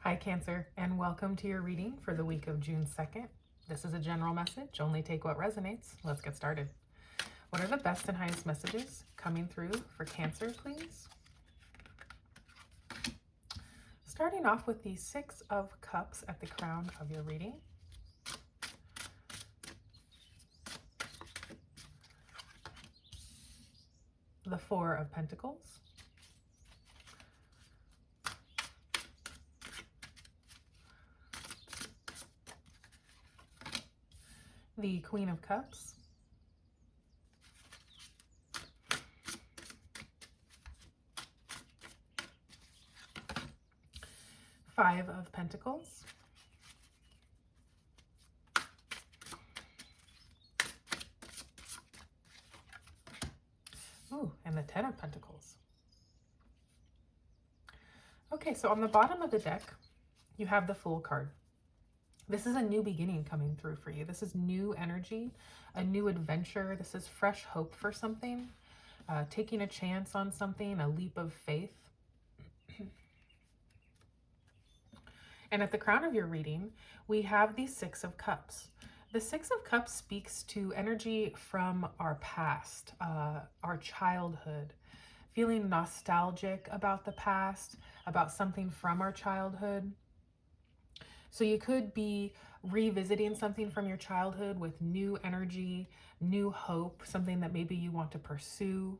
Hi Cancer, and welcome to your reading for the week of June 2nd. This is a general message, only take what resonates. Let's get started. What are the best and highest messages coming through for Cancer, please? Starting off with the Six of Cups at the crown of your reading. The Four of Pentacles. The Queen of Cups. Five of Pentacles. Ooh, and the Ten of Pentacles. Okay, so on the bottom of the deck, you have the Fool card. This is a new beginning coming through for you. This is new energy, a new adventure. This is fresh hope for something, taking a chance on something, a leap of faith. And at the crown of your reading, we have the Six of Cups. The Six of Cups speaks to energy from our past, our childhood, feeling nostalgic about the past, about something from our childhood. So you could be revisiting something from your childhood with new energy, new hope, something that maybe you want to pursue.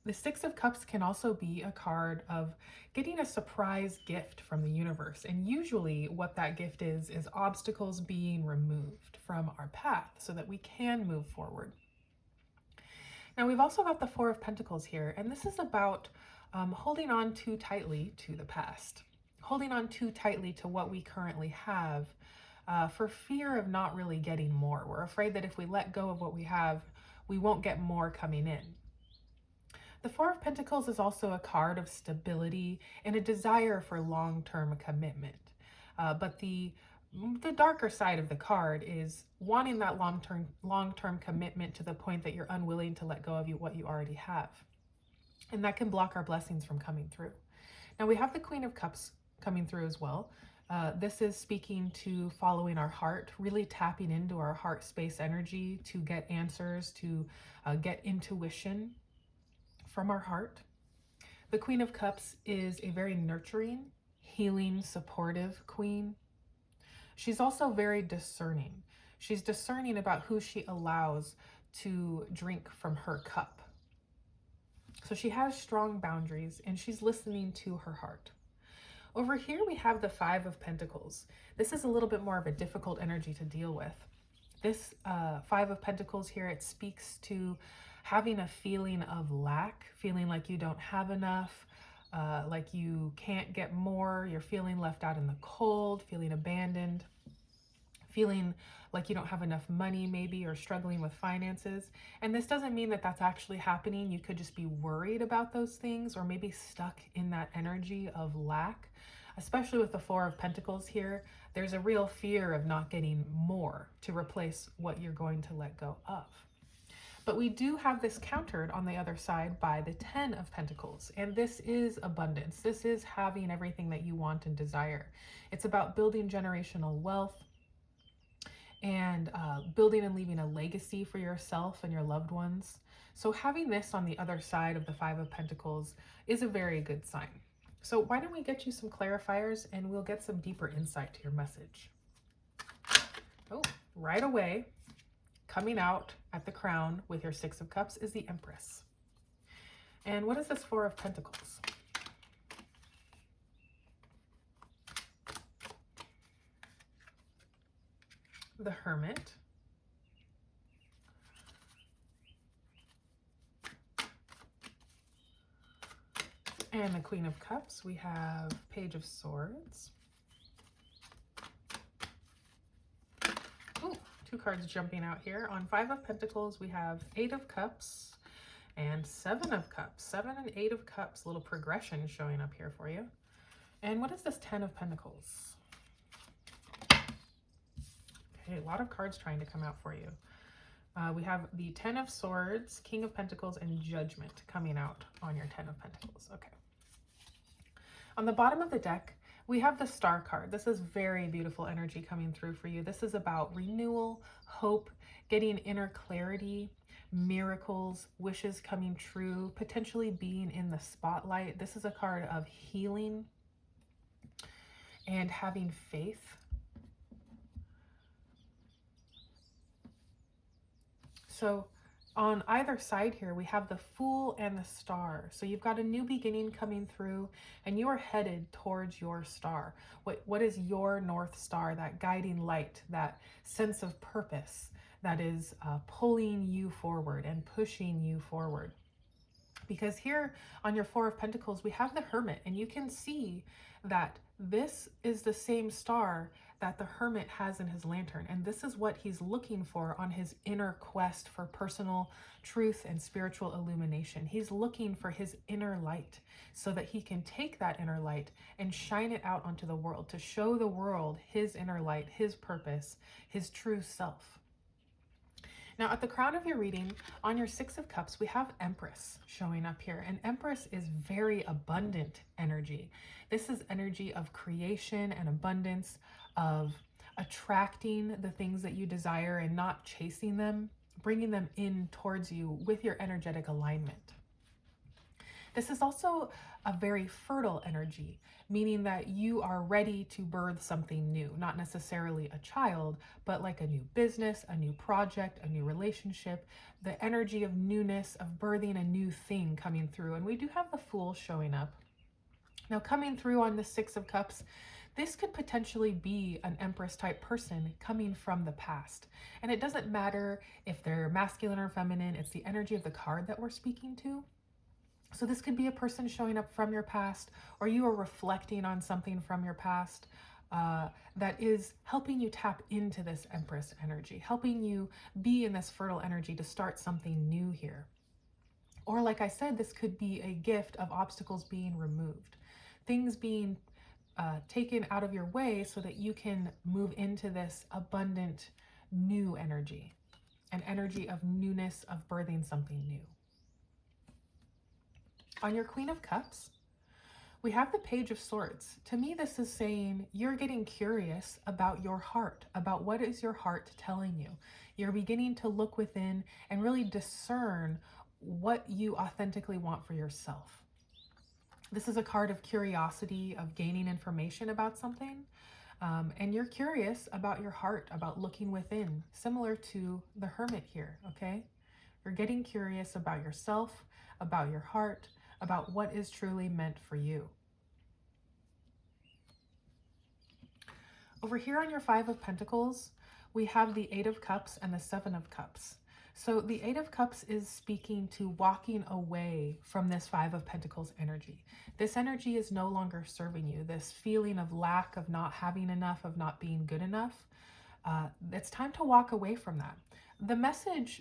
The Six of Cups can also be a card of getting a surprise gift from the universe. And usually what that gift is obstacles being removed from our path so that we can move forward. Now we've also got the Four of Pentacles here, and this is about holding on too tightly to the past, holding on too tightly to what we currently have for fear of not really getting more. We're afraid that if we let go of what we have, we won't get more coming in. The Four of Pentacles is also a card of stability and a desire for long-term commitment. But the darker side of the card is wanting that long-term commitment to the point that you're unwilling to let go of what you already have. And that can block our blessings from coming through. Now we have the Queen of Cups coming through as well. This is speaking to following our heart, really tapping into our heart space energy to get answers, to get intuition from our heart. The Queen of Cups is a very nurturing, healing, supportive queen. She's also very discerning. She's discerning about who she allows to drink from her cup. So she has strong boundaries and she's listening to her heart. Over here we have the Five of Pentacles. This is a little bit more of a difficult energy to deal with. This Five of Pentacles here, it speaks to having a feeling of lack, feeling like you don't have enough, like you can't get more, you're feeling left out in the cold, feeling abandoned, feeling like you don't have enough money maybe, or struggling with finances. And this doesn't mean that that's actually happening. You could just be worried about those things, or maybe stuck in that energy of lack. Especially with the Four of Pentacles here, there's a real fear of not getting more to replace what you're going to let go of. But we do have this countered on the other side by the Ten of Pentacles. And this is abundance. This is having everything that you want and desire. It's about building generational wealth and building and leaving a legacy for yourself and your loved ones. So having this on the other side of the Five of Pentacles is a very good sign. So why don't we get you some clarifiers and we'll get some deeper insight to your message. Oh, right away, coming out at the crown with your Six of Cups is the Empress. And what is this Four of Pentacles? The Hermit. And the Queen of Cups, we have Page of Swords. Ooh, two cards jumping out here. On Five of Pentacles, we have Eight of Cups and Seven of Cups. Seven and Eight of Cups, little progression showing up here for you. And what is this Ten of Pentacles? Okay, a lot of cards trying to come out for you. We have the Ten of Swords, King of Pentacles, and Judgment coming out on your Ten of Pentacles. Okay. On the bottom of the deck, We have the Star card. This is very beautiful energy coming through for you. This is about renewal, hope, getting inner clarity, miracles, wishes coming true, potentially being in the spotlight. This is a card of healing and having faith. So on either side here, we have the Fool and the Star. So you've got a new beginning coming through and you're headed towards your star. What is your North Star, that guiding light, that sense of purpose that is pulling you forward and pushing you forward? Because here on your Four of Pentacles, we have the Hermit, and you can see that this is the same star that the Hermit has in his lantern. And this is what he's looking for on his inner quest for personal truth and spiritual illumination. He's looking for his inner light so that he can take that inner light and shine it out onto the world, to show the world his inner light, his purpose, his true self. Now at the crown of your reading, on your Six of Cups, we have Empress showing up here. And Empress is very abundant energy. This is energy of creation and abundance, of attracting the things that you desire and not chasing them, bringing them in towards you with your energetic alignment. This is also a very fertile energy, meaning that you are ready to birth something new, not necessarily a child, but like a new business, a new project, a new relationship, the energy of newness, of birthing a new thing coming through. And we do have the Fool showing up. Now coming through on the Six of Cups, this could potentially be an Empress type person coming from the past. And it doesn't matter if they're masculine or feminine, it's the energy of the card that we're speaking to. So this could be a person showing up from your past, or you are reflecting on something from your past that is helping you tap into this Empress energy, helping you be in this fertile energy to start something new here. Or like I said, this could be a gift of obstacles being removed, things being taken out of your way so that you can move into this abundant new energy, an energy of newness, of birthing something new. On your Queen of Cups, we have the Page of Swords. To me, this is saying you're getting curious about your heart, about what is your heart telling you. You're beginning to look within and really discern what you authentically want for yourself. This is a card of curiosity, of gaining information about something. And you're curious about your heart, about looking within, similar to the Hermit here, okay? You're getting curious about yourself, about your heart, about what is truly meant for you. Over here on your Five of Pentacles, we have the Eight of Cups and the Seven of Cups. So the Eight of Cups is speaking to walking away from this Five of Pentacles energy. This energy is no longer serving you. This feeling of lack, of not having enough, of not being good enough. It's time to walk away from that. The message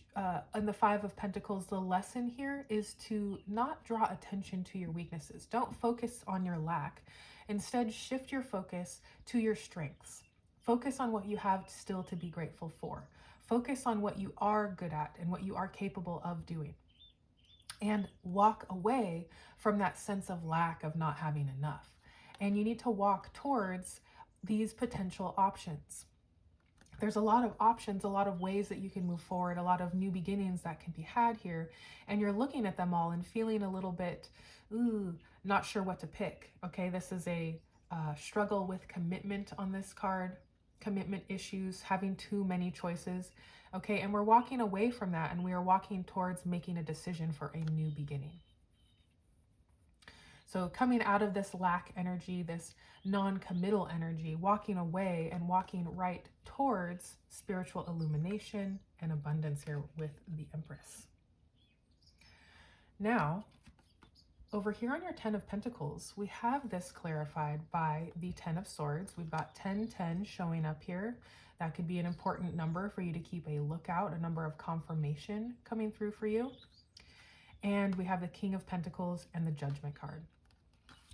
in the Five of Pentacles, the lesson here is to not draw attention to your weaknesses. Don't focus on your lack. Instead, shift your focus to your strengths. Focus on what you have still to be grateful for. Focus on what you are good at and what you are capable of doing. And walk away from that sense of lack, of not having enough. And you need to walk towards these potential options. There's a lot of options, a lot of ways that you can move forward, a lot of new beginnings that can be had here. And you're looking at them all and feeling a little bit, not sure what to pick. Okay, this is a struggle with commitment on this card, commitment issues, having too many choices. Okay, and we're walking away from that and we are walking towards making a decision for a new beginning. So coming out of this lack energy, this non-committal energy, walking away and walking right towards spiritual illumination and abundance here with the Empress. Now, over here on your Ten of Pentacles, we have this clarified by the Ten of Swords. We've got 1010 showing up here. That could be an important number for you to keep a lookout, a number of confirmation coming through for you. And we have the King of Pentacles and the Judgment card.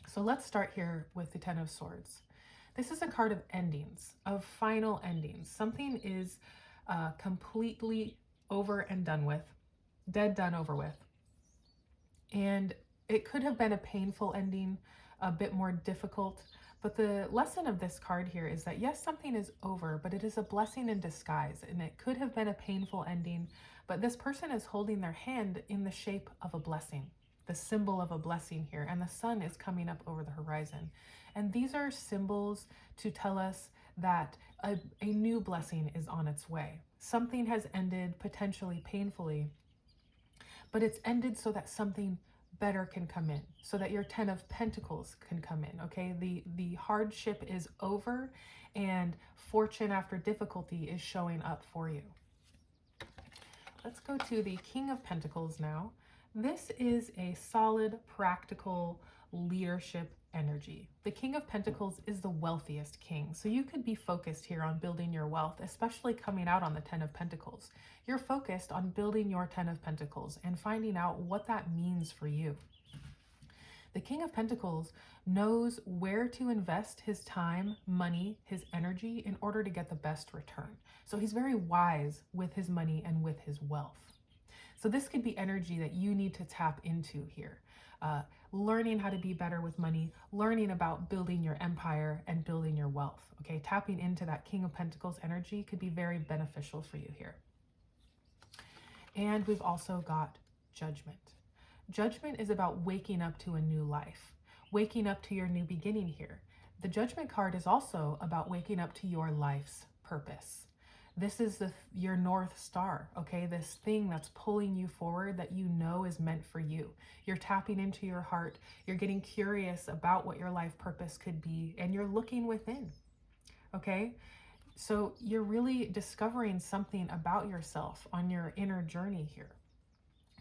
So let's start here with the Ten of Swords. This is a card of endings, of final endings. Something is completely over and done with, dead, done, over with. And it could have been a painful ending, a bit more difficult, But the lesson of this card here is that yes, something is over, but it is a blessing in disguise. And it could have been a painful ending, but this person is holding their hand in the shape of a blessing, the symbol of a blessing here. And the sun is coming up over the horizon. And these are symbols to tell us that a new blessing is on its way. Something has ended potentially painfully, but it's ended so that something better can come in, so that your 10 of Pentacles can come in, okay? The hardship is over and fortune after difficulty is showing up for you. Let's go to the King of Pentacles now. This is a solid, practical leadership energy. The King of Pentacles is the wealthiest king, so you could be focused here on building your wealth, especially coming out on the 10 of Pentacles. You're focused on building your 10 of Pentacles and finding out what that means for you. The King of Pentacles knows where to invest his time, money, his energy in order to get the best return. So he's very wise with his money and with his wealth. So this could be energy that you need to tap into here. Learning how to be better with money, learning about building your empire and building your wealth. Okay, tapping into that King of Pentacles energy could be very beneficial for you here. And we've also got Judgment. Judgment is about waking up to a new life, waking up to your new beginning here. The Judgment card is also about waking up to your life's purpose. This is your North Star, okay? This thing that's pulling you forward that you know is meant for you. You're tapping into your heart. You're getting curious about what your life purpose could be, and you're looking within, okay? So you're really discovering something about yourself on your inner journey here.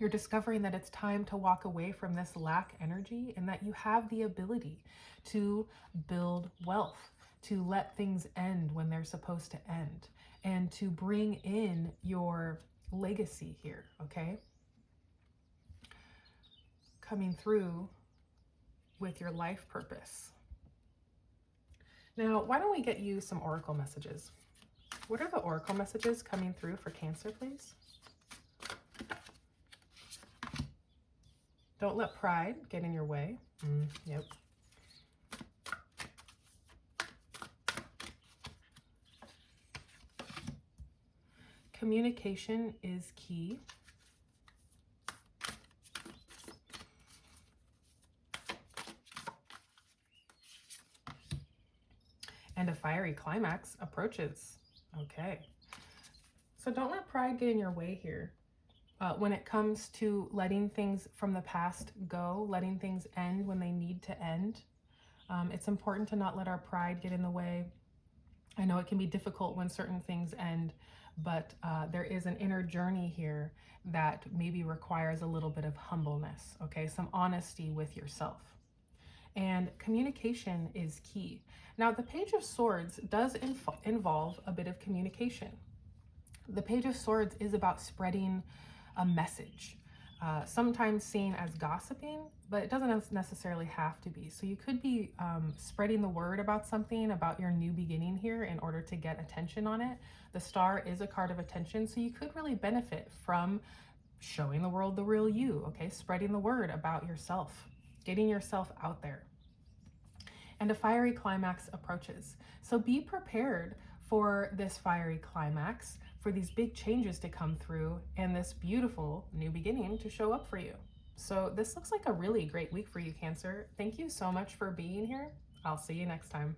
You're discovering that it's time to walk away from this lack energy and that you have the ability to build wealth, to let things end when they're supposed to end, and to bring in your legacy here, okay? Coming through with your life purpose. Now, why don't we get you some oracle messages? What are the oracle messages coming through for Cancer, please? Don't let pride get in your way. Yep. Communication is key. And a fiery climax approaches. Okay. So don't let pride get in your way here. When it comes to letting things from the past go, letting things end when they need to end, it's important to not let our pride get in the way. I know it can be difficult when certain things end, but there is an inner journey here that maybe requires a little bit of humbleness, okay? Some honesty with yourself. And communication is key. Now, the Page of Swords does involve a bit of communication. The Page of Swords is about spreading a message, sometimes seen as gossiping, but it doesn't necessarily have to be. So you could be spreading the word about something, about your new beginning here in order to get attention on it. The Star is a card of attention, so you could really benefit from showing the world the real you, okay? Spreading the word about yourself, getting yourself out there. And a fiery climax approaches. So be prepared for this fiery climax, for these big changes to come through, and this beautiful new beginning to show up for you. So this looks like a really great week for you, Cancer. Thank you so much for being here. I'll see you next time.